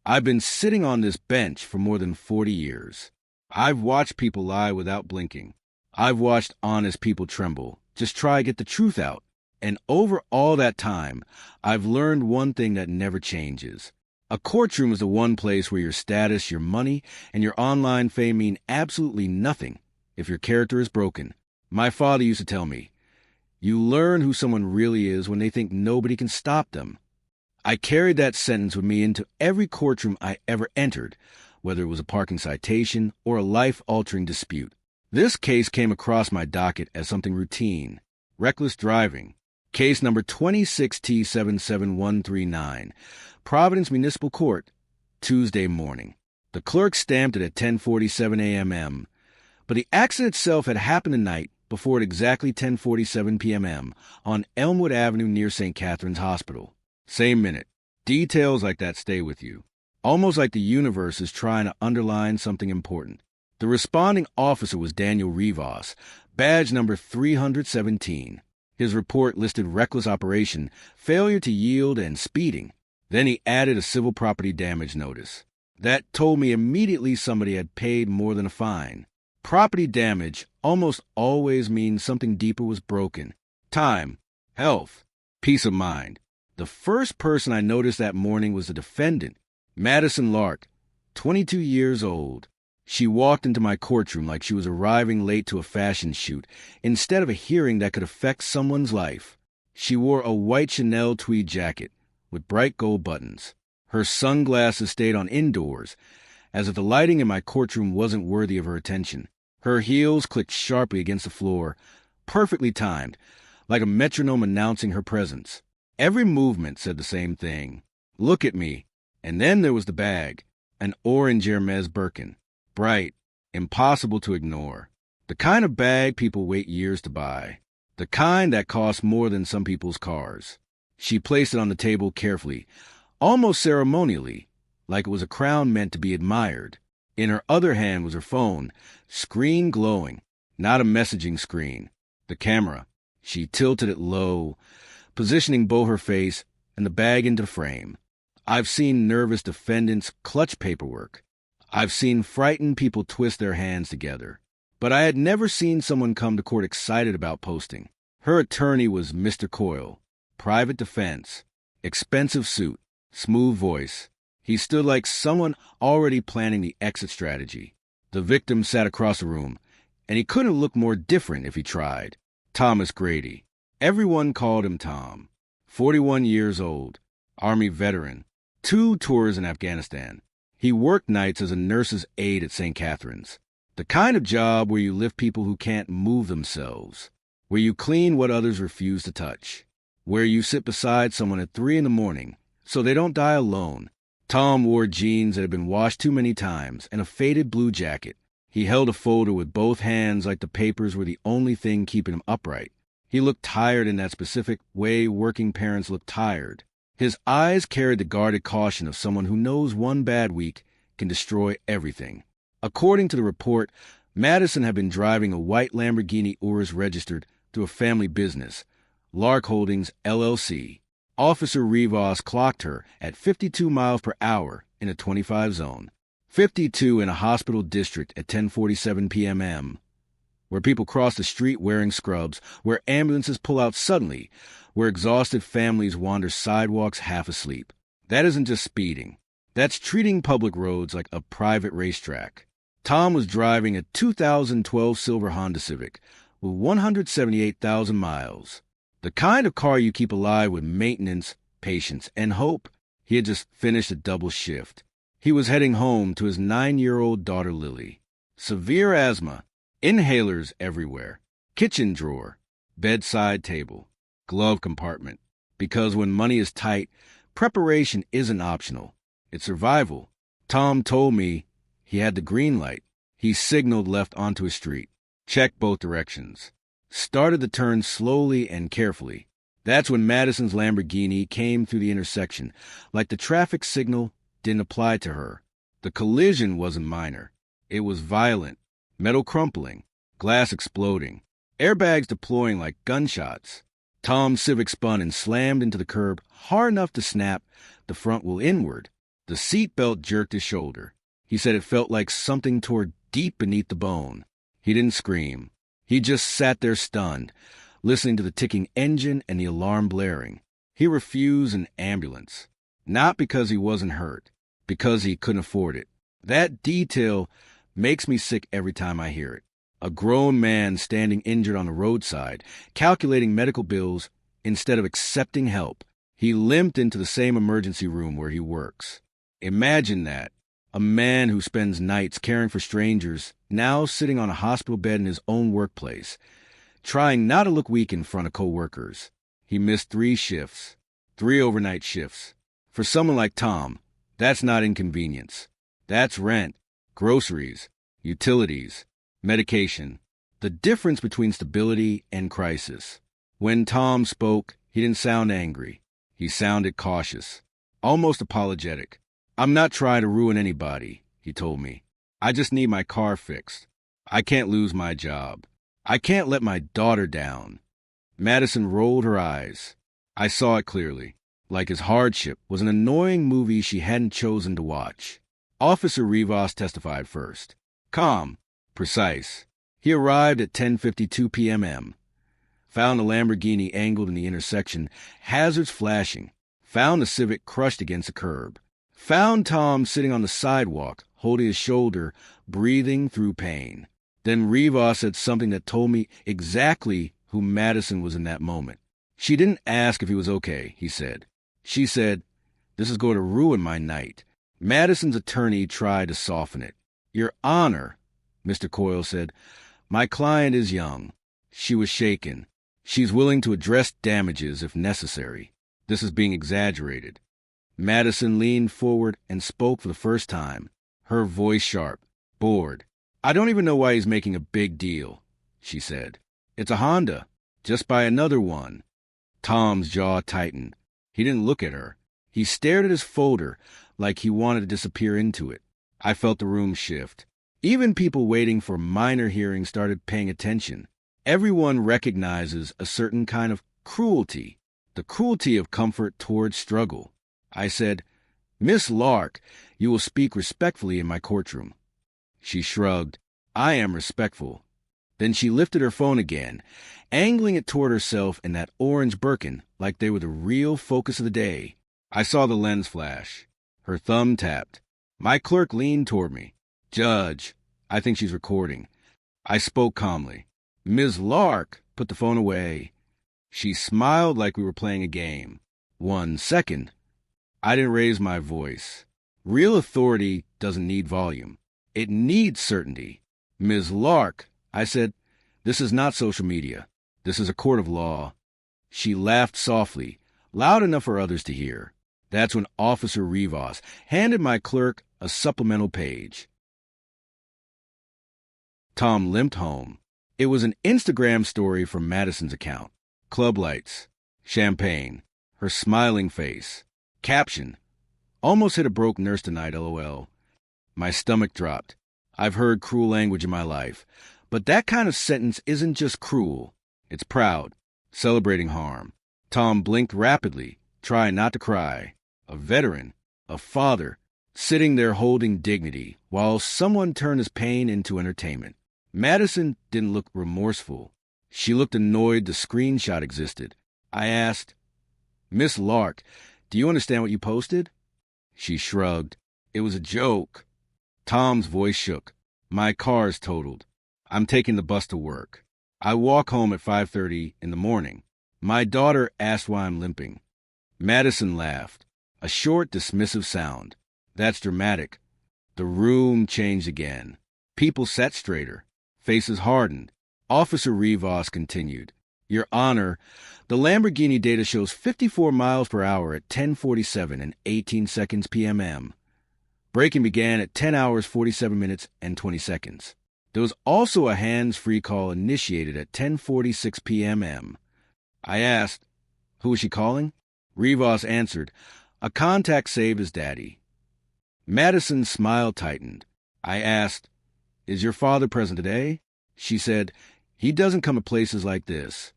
I've been sitting on this bench for more than 40 years. I've watched people lie without blinking. I've watched honest people tremble, just try to get the truth out. And over all that time, I've learned one thing that never changes. A courtroom is the one place where your status, your money, and your online fame mean absolutely nothing if your character is broken. My father used to tell me, you learn who someone really is when they think nobody can stop them. I carried that sentence with me into every courtroom I ever entered, whether it was a parking citation or a life-altering dispute. This case came across my docket as something routine. Reckless driving. Case number 26T77139. Providence Municipal Court, Tuesday morning. The clerk stamped it at 10:47 a.m., but the accident itself had happened the night before at exactly 10:47 p.m. on Elmwood Avenue near St. Catherine's Hospital. Same minute. Details like that stay with you. Almost like the universe is trying to underline something important. The responding officer was Daniel Rivas, badge number 317. His report listed reckless operation, failure to yield, and speeding. Then he added a civil property damage notice. That told me immediately somebody had paid more than a fine. Property damage almost always means something deeper was broken. Time, health, peace of mind. The first person I noticed that morning was the defendant, Madison Lark, 22 years old. She walked into my courtroom like she was arriving late to a fashion shoot, instead of a hearing that could affect someone's life. She wore a white Chanel tweed jacket with bright gold buttons. Her sunglasses stayed on indoors, as if the lighting in my courtroom wasn't worthy of her attention. Her heels clicked sharply against the floor, perfectly timed, like a metronome announcing her presence. Every movement said the same thing. Look at me. And then there was the bag, an orange Hermes Birkin. Bright, impossible to ignore. The kind of bag people wait years to buy. The kind that costs more than some people's cars. She placed it on the table carefully, almost ceremonially, like it was a crown meant to be admired. In her other hand was her phone, screen glowing, not a messaging screen. The camera. She tilted it low, positioning both her face and the bag into frame. I've seen nervous defendants clutch paperwork. I've seen frightened people twist their hands together. But I had never seen someone come to court excited about posting. Her attorney was Mr. Coyle. Private defense. Expensive suit. Smooth voice. He stood like someone already planning the exit strategy. The victim sat across the room, and he couldn't look more different if he tried. Thomas Grady. Everyone called him Tom. 41 years old. Army veteran. 2 tours in Afghanistan. He worked nights as a nurse's aide at St. Catherine's. The kind of job where you lift people who can't move themselves. Where you clean what others refuse to touch. Where you sit beside someone at 3 a.m. so they don't die alone. Tom wore jeans that had been washed too many times and a faded blue jacket. He held a folder with both hands like the papers were the only thing keeping him upright. He looked tired in that specific way working parents look tired. His eyes carried the guarded caution of someone who knows one bad week can destroy everything. According to the report, Madison had been driving a white Lamborghini Urus registered to a family business, Lark Holdings, LLC. Officer Rivas clocked her at 52 miles per hour in a 25 zone. 52 in a hospital district at 10:47 p.m., where people cross the street wearing scrubs, where ambulances pull out suddenly, where exhausted families wander sidewalks half asleep. That isn't just speeding. That's treating public roads like a private racetrack. Tom was driving a 2012 silver Honda Civic with 178,000 miles. The kind of car you keep alive with maintenance, patience, and hope. He had just finished a double shift. He was heading home to his 9-year-old daughter Lily. Severe asthma, inhalers everywhere, kitchen drawer, bedside table, glove compartment. Because when money is tight, preparation isn't optional. It's survival. Tom told me he had the green light. He signaled left onto his street. Checked both directions. Started the turn slowly and carefully. That's when Madison's Lamborghini came through the intersection, like the traffic signal didn't apply to her. The collision wasn't minor. It was violent. Metal crumpling. Glass exploding. Airbags deploying like gunshots. Tom's Civic spun and slammed into the curb hard enough to snap the front wheel inward. The seatbelt jerked his shoulder. He said it felt like something tore deep beneath the bone. He didn't scream. He just sat there stunned, listening to the ticking engine and the alarm blaring. He refused an ambulance. Not because he wasn't hurt, because he couldn't afford it. That detail makes me sick every time I hear it. A grown man standing injured on the roadside, calculating medical bills instead of accepting help. He limped into the same emergency room where he works. Imagine that. A man who spends nights caring for strangers, now sitting on a hospital bed in his own workplace, trying not to look weak in front of co-workers. He missed 3 shifts, 3 overnight shifts. For someone like Tom, that's not inconvenience. That's rent, groceries, utilities, medication. The difference between stability and crisis. When Tom spoke, he didn't sound angry. He sounded cautious, almost apologetic. "I'm not trying to ruin anybody," he told me. "I just need my car fixed. I can't lose my job. I can't let my daughter down." Madison rolled her eyes. I saw it clearly, like his hardship was an annoying movie she hadn't chosen to watch. Officer Rivas testified first. Calm, precise. He arrived at 10:52 p.m. Found a Lamborghini angled in the intersection, hazards flashing. Found the Civic crushed against a curb. Found Tom sitting on the sidewalk, holding his shoulder, breathing through pain. Then Rivas said something that told me exactly who Madison was in that moment. "She didn't ask if he was okay," he said. "She said, 'This is going to ruin my night.'" Madison's attorney tried to soften it. "Your Honor," Mr. Coyle said, "my client is young." She was shaken. "She's willing to address damages if necessary. This is being exaggerated." Madison leaned forward and spoke for the first time, her voice sharp, bored. "I don't even know why he's making a big deal," she said. "It's a Honda. Just buy another one." Tom's jaw tightened. He didn't look at her. He stared at his folder like he wanted to disappear into it. I felt the room shift. Even people waiting for minor hearings started paying attention. Everyone recognizes a certain kind of cruelty, the cruelty of comfort towards struggle. I said, "Miss Lark, you will speak respectfully in my courtroom." She shrugged. "I am respectful." Then she lifted her phone again, angling it toward herself and that orange Birkin like they were the real focus of the day. I saw the lens flash. Her thumb tapped. My clerk leaned toward me. "Judge, I think she's recording." I spoke calmly. "Ms. Lark, put the phone away." She smiled like we were playing a game. "1 second. I didn't raise my voice. Real authority doesn't need volume. It needs certainty. "Ms. Lark," I said, "this is not social media. This is a court of law." She laughed softly, loud enough for others to hear. That's when Officer Rivas handed my clerk a supplemental page. Tom limped home. It was an Instagram story from Madison's account. Club lights, champagne, her smiling face. Caption, "Almost hit a broke nurse tonight, LOL." My stomach dropped. I've heard cruel language in my life, but that kind of sentence isn't just cruel. It's proud, celebrating harm. Tom blinked rapidly, trying not to cry. A veteran, a father, sitting there holding dignity, while someone turned his pain into entertainment. Madison didn't look remorseful. She looked annoyed the screenshot existed. I asked, "Miss Lark, do you understand what you posted?" She shrugged. "It was a joke." Tom's voice shook. "My car's totaled. I'm taking the bus to work. I walk home at 5:30 in the morning. My daughter asked why I'm limping." Madison laughed. A short, dismissive sound. "That's dramatic." The room changed again. People sat straighter. Faces hardened. Officer Rivas continued, "Your Honor, the Lamborghini data shows 54 miles per hour at 10:47 and 18 seconds p.m. Braking began at 10 hours 47 minutes and 20 seconds. There was also a hands-free call initiated at 10:46 p.m. I asked, "Who was she calling?" Rivas answered, "A contact saved his daddy." Madison's smile tightened. I asked, "Is your father present today?" She said, "He doesn't come to places like this."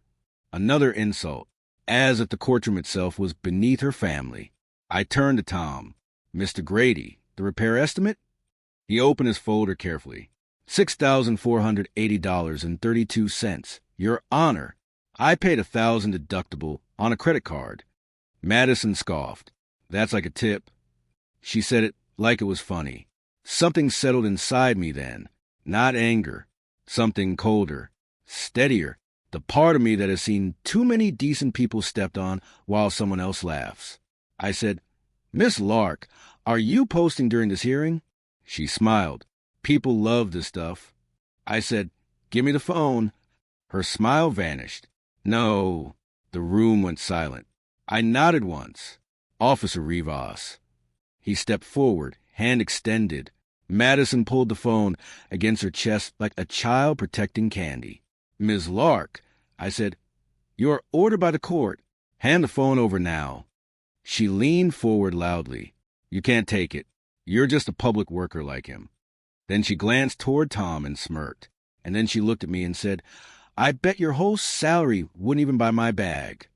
Another insult, as if the courtroom itself was beneath her family. I turned to Tom. Mr. Grady, the repair estimate? He opened his folder carefully. $6,480.32. Your Honor, I paid $1,000 deductible on a credit card. Madison scoffed. That's like a tip. She said it like it was funny. Something settled inside me then. Not anger. Something colder. Steadier. The part of me that has seen too many decent people stepped on while someone else laughs. I said, Miss Lark, are you posting during this hearing? She smiled. People love this stuff. I said, give me the phone. Her smile vanished. No. The room went silent. I nodded once. Officer Rivas. He stepped forward, hand extended. Madison pulled the phone against her chest like a child protecting candy. Ms. Lark, I said, you are ordered by the court. Hand the phone over now. She leaned forward loudly. You can't take it. You're just a public worker like him. Then she glanced toward Tom and smirked. And then she looked at me and said, I bet your whole salary wouldn't even buy my bag.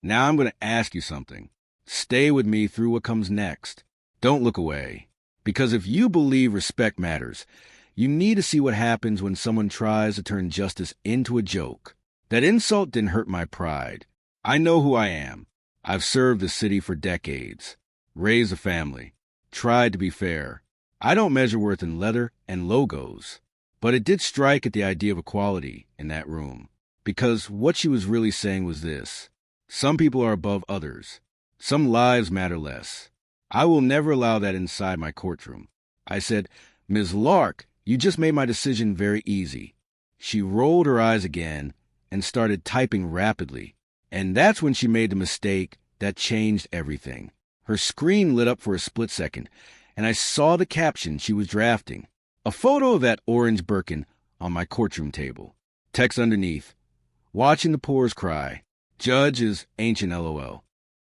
Now I'm going to ask you something. Stay with me through what comes next. Don't look away. Because if you believe respect matters, you need to see what happens when someone tries to turn justice into a joke. That insult didn't hurt my pride. I know who I am. I've served the city for decades. Raised a family. Tried to be fair. I don't measure worth in leather and logos. But it did strike at the idea of equality in that room. Because what she was really saying was this. Some people are above others. Some lives matter less. I will never allow that inside my courtroom. I said, Ms. Lark, you just made my decision very easy. She rolled her eyes again and started typing rapidly. And that's when she made the mistake that changed everything. Her screen lit up for a split second, and I saw the caption she was drafting. A photo of that orange Birkin on my courtroom table. Text underneath, watching the pores cry. Judge is ancient LOL.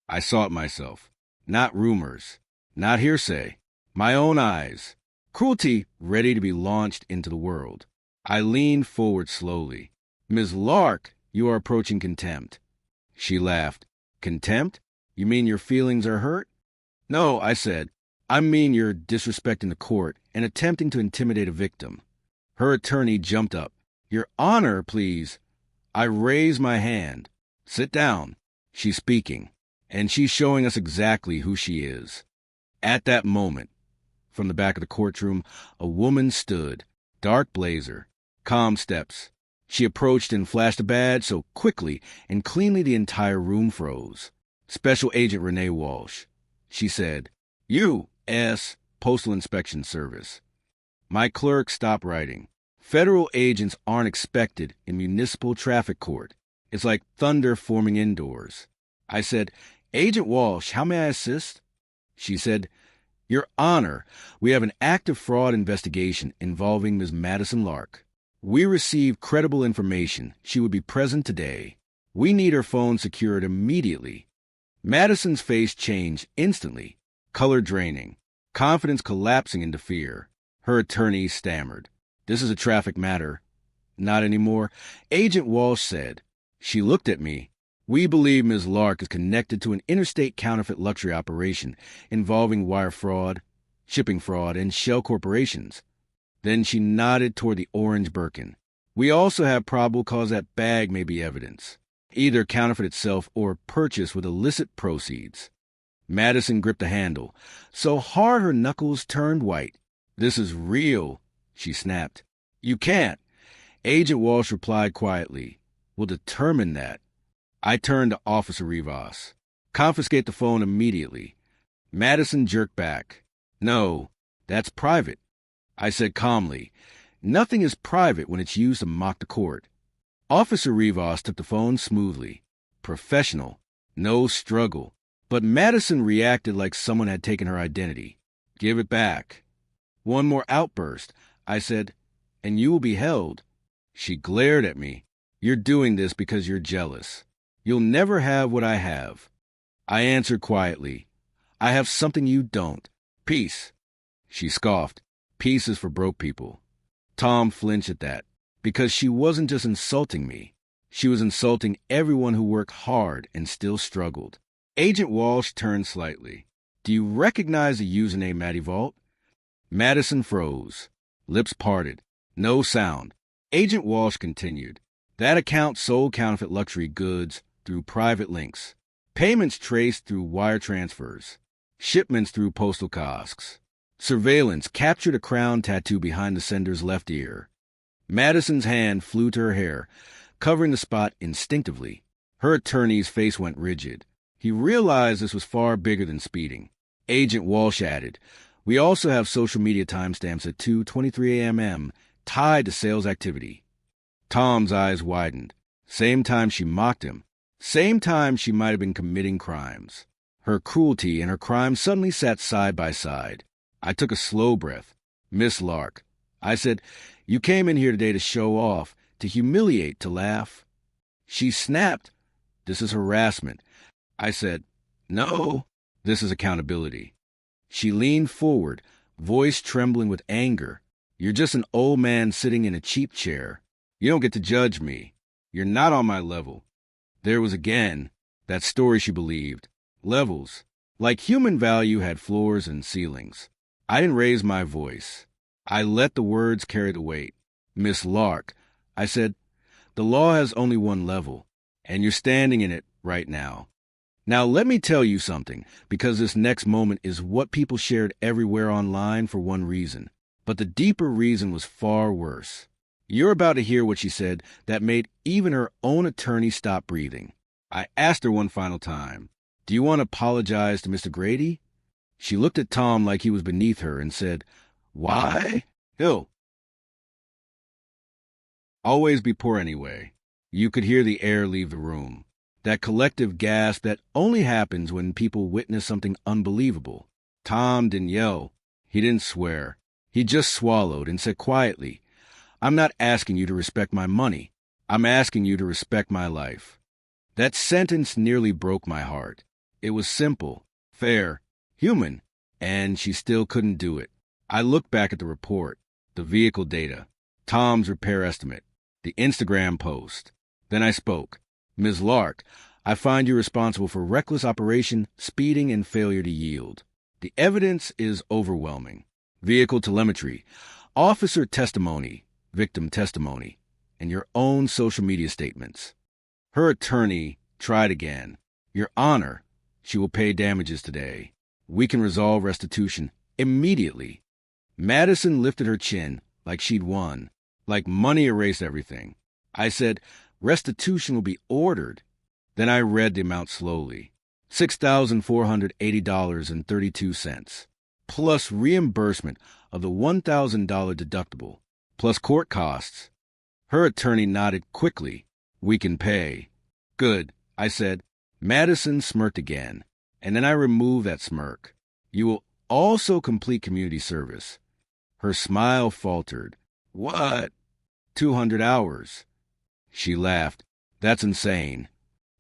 I saw it myself. Not rumors. Not hearsay. My own eyes. Cruelty ready to be launched into the world. I leaned forward slowly. Ms. Lark, you are approaching contempt. She laughed. Contempt? You mean your feelings are hurt? No, I said. I mean you're disrespecting the court and attempting to intimidate a victim. Her attorney jumped up. Your Honor, please. I raised my hand. Sit down. She's speaking, and she's showing us exactly who she is. At that moment, from the back of the courtroom, a woman stood, dark blazer, calm steps. She approached and flashed a badge so quickly and cleanly the entire room froze. Special Agent Renee Walsh. She said, U.S. Postal Inspection Service. My clerk stopped writing. Federal agents aren't expected in municipal traffic court. It's like thunder forming indoors. I said, Agent Walsh, how may I assist? She said, Your Honor, we have an active fraud investigation involving Ms. Madison Lark. We received credible information she would be present today. We need her phone secured immediately. Madison's face changed instantly, color draining, confidence collapsing into fear. Her attorney stammered. This is a traffic matter. Not anymore. Agent Walsh said. She looked at me. We believe Ms. Lark is connected to an interstate counterfeit luxury operation involving wire fraud, shipping fraud, and shell corporations. Then she nodded toward the orange Birkin. We also have probable cause that bag may be evidence, either counterfeit itself or purchased with illicit proceeds. Madison gripped the handle, so hard her knuckles turned white. This is real, she snapped. You can't. Agent Walsh replied quietly. We'll determine that. I turned to Officer Rivas. Confiscate the phone immediately. Madison jerked back. No, that's private. I said calmly, nothing is private when it's used to mock the court. Officer Rivas took the phone smoothly. Professional. No struggle. But Madison reacted like someone had taken her identity. Give it back. One more outburst. I said, and you will be held. She glared at me. You're doing this because you're jealous. You'll never have what I have. I answered quietly. I have something you don't. Peace. She scoffed. Peace is for broke people. Tom flinched at that, because she wasn't just insulting me. She was insulting everyone who worked hard and still struggled. Agent Walsh turned slightly. Do you recognize the username, Matty Vault? Madison froze. Lips parted. No sound. Agent Walsh continued. That account sold counterfeit luxury goods through private links. Payments traced through wire transfers. Shipments through postal kiosks. Surveillance captured a crown tattoo behind the sender's left ear. Madison's hand flew to her hair, covering the spot instinctively. Her attorney's face went rigid. He realized this was far bigger than speeding. Agent Walsh added, "We also have social media timestamps at 2:23 a.m. tied to sales activity." Tom's eyes widened. Same time she mocked him. Same time she might have been committing crimes. Her cruelty and her crime suddenly sat side by side. I took a slow breath. "Miss Lark," I said, "you came in here today to show off, to humiliate, to laugh." She snapped. "This is harassment." I said, "No, this is accountability." She leaned forward, voice trembling with anger. "You're just an old man sitting in a cheap chair. You don't get to judge me. You're not on my level." There was again that story she believed. Levels. Like human value had floors and ceilings. I didn't raise my voice. I let the words carry the weight. "Miss Lark," I said, "the law has only one level, and you're standing in it right now. Now let me tell you something, because this next moment is what people shared everywhere online for one reason. But the deeper reason was far worse. You're about to hear what she said that made even her own attorney stop breathing. I asked her one final time, "Do you want to apologize to Mr. Grady?" She looked at Tom like he was beneath her and said, "Why? He'll always be poor anyway." You could hear the air leave the room. That collective gasp that only happens when people witness something unbelievable. Tom didn't yell. He didn't swear. He just swallowed and said quietly, "I'm not asking you to respect my money. I'm asking you to respect my life." That sentence nearly broke my heart. It was simple, fair, human, and she still couldn't do it. I looked back at the report, the vehicle data, Tom's repair estimate, the Instagram post. Then I spoke. "Ms. Lark, I find you responsible for reckless operation, speeding, and failure to yield. The evidence is overwhelming. Vehicle telemetry, officer testimony, victim testimony, and your own social media statements." Her attorney tried again. "Your Honor, she will pay damages today. We can resolve restitution immediately." Madison lifted her chin like she'd won, like money erased everything. I said, "Restitution will be ordered." Then I read the amount slowly. $6,480.32, plus reimbursement of the $1,000 deductible, plus court costs. Her attorney nodded quickly. "We can pay." "Good," I said. Madison smirked again, and then I removed that smirk. "You will also complete community service." Her smile faltered. "What?" 200 hours. She laughed. "That's insane."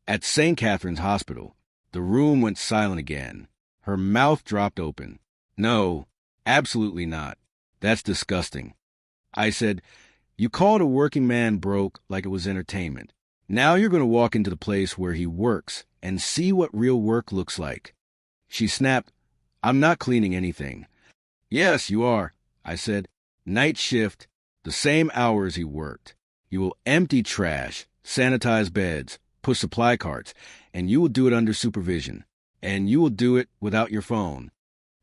At St. Catherine's Hospital, the room went silent again. Her mouth dropped open. "No, absolutely not. That's disgusting." I said, "You called a working man broke like it was entertainment. Now you're going to walk into the place where he works and see what real work looks like." She snapped, "I'm not cleaning anything." "Yes, you are," I said. "Night shift, the same hours he worked. You will empty trash, sanitize beds, push supply carts, and you will do it under supervision. And you will do it without your phone."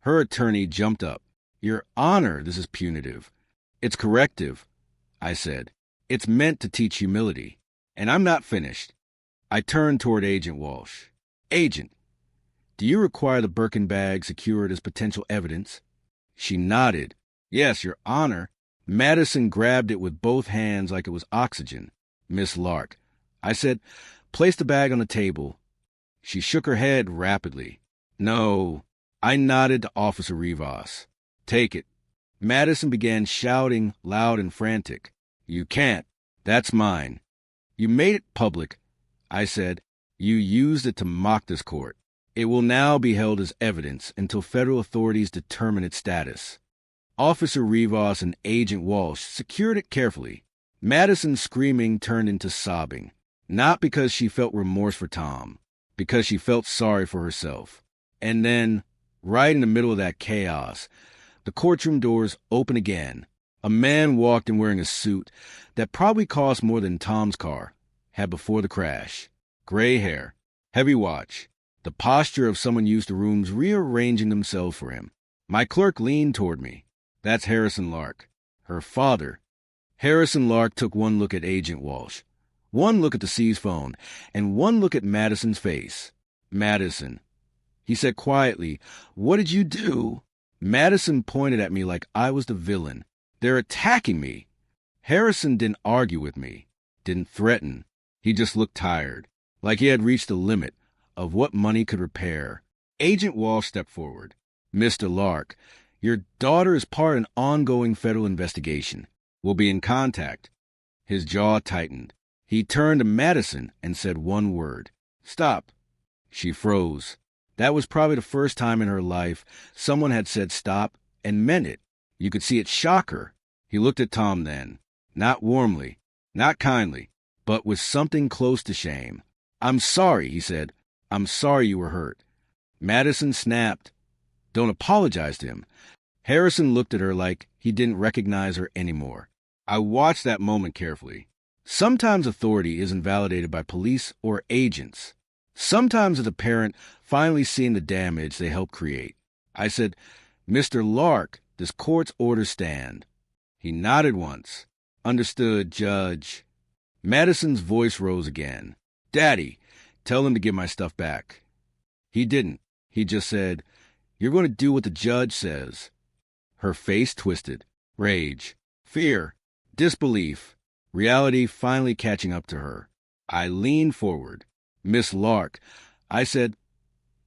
Her attorney jumped up. "Your Honor, this is punitive." "It's corrective," I said. "It's meant to teach humility." And I'm not finished. I turned toward Agent Walsh. "Agent, do you require the Birkin bag secured as potential evidence?" She nodded. "Yes, Your Honor." Madison grabbed it with both hands like it was oxygen. "Miss Lark," I said, "place the bag on the table." She shook her head rapidly. "No." I nodded to Officer Rivas. "Take it." Madison began shouting, loud and frantic. "You can't. That's mine." "You made it public," I said. "You used it to mock this court. It will now be held as evidence until federal authorities determine its status." Officer Rivas and Agent Walsh secured it carefully. Madison's screaming turned into sobbing, not because she felt remorse for Tom, because she felt sorry for herself. And then Right in the middle of that chaos, the courtroom doors open again. A man walked in wearing a suit that probably cost more than Tom's car had before the crash. Gray hair, heavy watch, the posture of someone used to rooms rearranging themselves for him. My clerk leaned toward me. That's Harrison Lark, her father. Harrison Lark took one look at Agent Walsh, one look at the seized phone, and one look at Madison's face. Madison. He said quietly, "What did you do?" Madison pointed at me like I was the villain. "They're attacking me." Harrison didn't argue with me, didn't threaten. He just looked tired, like he had reached the limit of what money could repair. Agent Walsh stepped forward. "Mr. Lark, your daughter is part of an ongoing federal investigation. We'll be in contact." His jaw tightened. He turned to Madison and said one word. "Stop." She froze. That was probably the first time in her life someone had said stop and meant it. You could see it shock her. He looked at Tom then, not warmly, not kindly, but with something close to shame. "I'm sorry," he said. "I'm sorry you were hurt." Madison snapped. "Don't apologize to him." Harrison looked at her like he didn't recognize her anymore. I watched that moment carefully. Sometimes authority isn't validated by police or agents. Sometimes it's a parent finally seeing the damage they helped create. I said, "Mr. Lark, this court's orders stand." He nodded once. "Understood, Judge." Madison's voice rose again. "Daddy, tell them to give my stuff back." He didn't. He just said, "You're going to do what the judge says." Her face twisted. Rage, fear, disbelief, reality finally catching up to her. I leaned forward. "Miss Lark," I said,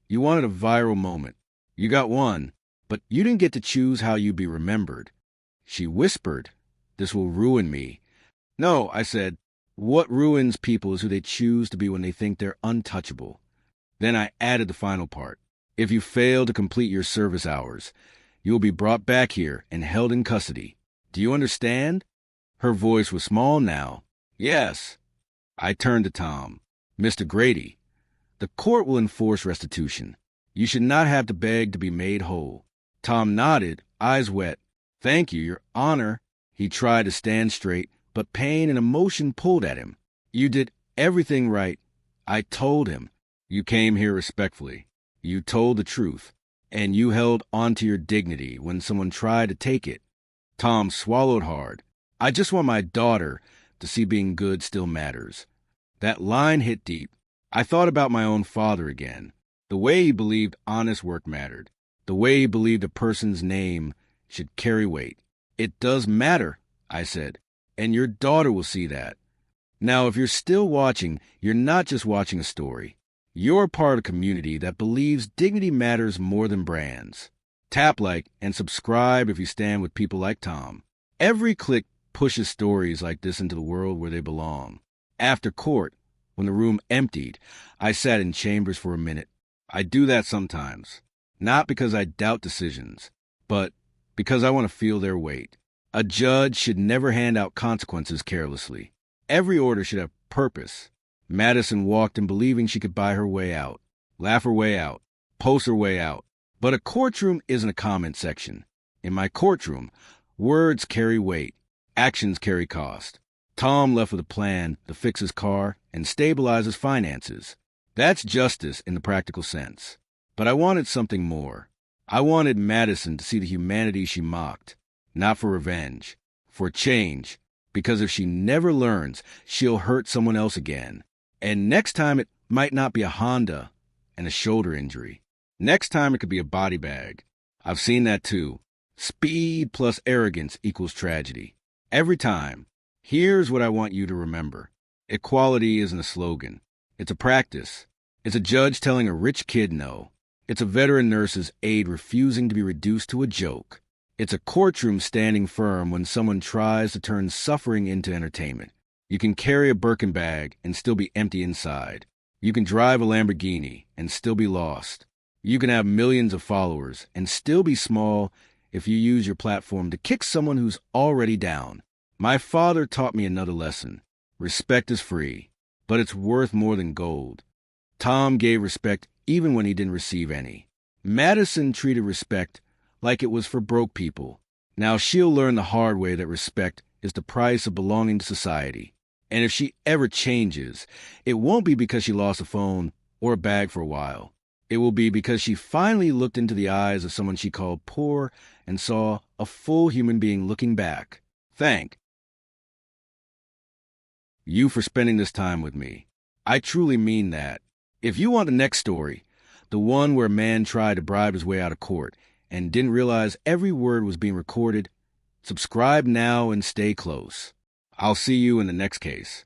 "you wanted a viral moment. You got one, but you didn't get to choose how you'd be remembered." She whispered, "This will ruin me." "No," I said, "what ruins people is who they choose to be when they think they're untouchable." Then I added the final part. "If you fail to complete your service hours, you will be brought back here and held in custody. Do you understand?" Her voice was small now. "Yes." I turned to Tom. "Mr. Grady, the court will enforce restitution. You should not have to beg to be made whole." Tom nodded, eyes wet. "Thank you, Your Honor." He tried to stand straight, but pain and emotion pulled at him. "You did everything right." I told him. "You came here respectfully. You told the truth. And you held onto your dignity when someone tried to take it." Tom swallowed hard. "I just want my daughter to see being good still matters." That line hit deep. I thought about my own father again. The way he believed honest work mattered. The way he believed a person's name should carry weight. "It does matter," I said, "and your daughter will see that." Now, if you're still watching, you're not just watching a story. You're part of a community that believes dignity matters more than brands. Tap like and subscribe if you stand with people like Tom. Every click pushes stories like this into the world where they belong. After court, when the room emptied, I sat in chambers for a minute. I do that sometimes, not because I doubt decisions, but because I want to feel their weight. A judge should never hand out consequences carelessly. Every order should have purpose. Madison walked in believing she could buy her way out, laugh her way out, post her way out. But a courtroom isn't a comment section. In my courtroom, words carry weight, actions carry cost. Tom left with a plan to fix his car and stabilize his finances. That's justice in the practical sense. But I wanted something more. I wanted Madison to see the humanity she mocked, not for revenge, for change, because if she never learns, she'll hurt someone else again. And next time it might not be a Honda and a shoulder injury. Next time it could be a body bag. I've seen that too. Speed plus arrogance equals tragedy. Every time. Here's what I want you to remember. Equality isn't a slogan. It's a practice. It's a judge telling a rich kid no. It's a veteran nurse's aide refusing to be reduced to a joke. It's a courtroom standing firm when someone tries to turn suffering into entertainment. You can carry a Birkin bag and still be empty inside. You can drive a Lamborghini and still be lost. You can have millions of followers and still be small if you use your platform to kick someone who's already down. My father taught me another lesson. Respect is free, but it's worth more than gold. Tom gave respect even when he didn't receive any. Madison treated respect like it was for broke people. Now she'll learn the hard way that respect is the price of belonging to society. And if she ever changes, it won't be because she lost a phone or a bag for a while. It will be because she finally looked into the eyes of someone she called poor and saw a full human being looking back. Thank you for spending this time with me. I truly mean that. If you want the next story, the one where a man tried to bribe his way out of court and didn't realize every word was being recorded, subscribe now and stay close. I'll see you in the next case.